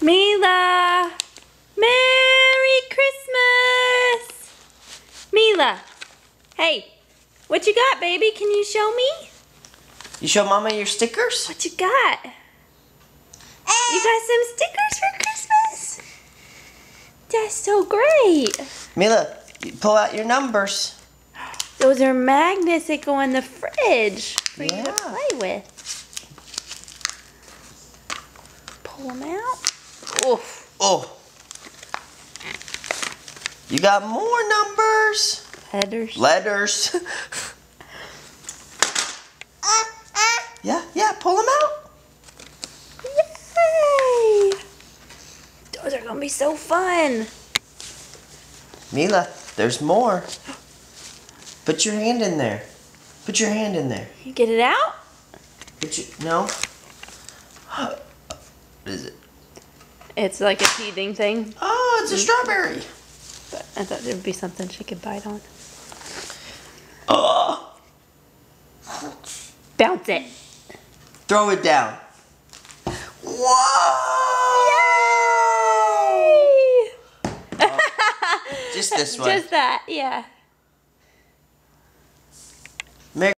Mila! Merry Christmas! Mila! Hey, what you got, baby? Can you show me? You show Mama your stickers? What you got? You got some stickers for Christmas? That's so great. Mila, you pull out your numbers. Those are magnets that go in the fridge for you to Yeah. play with. Pull them out. Oof. Oh. You got more numbers. Letters. Letters. Yeah, pull them out. Yay! Those are gonna be so fun. Mila, there's more. Put your hand in there. Put your hand in there. You get it out? No. What is it? It's like a teething thing. Oh, it's a strawberry. But I thought there would be something she could bite on. Oh. Bounce it. Throw it down. Whoa! Yay! Just this one. Just that, yeah.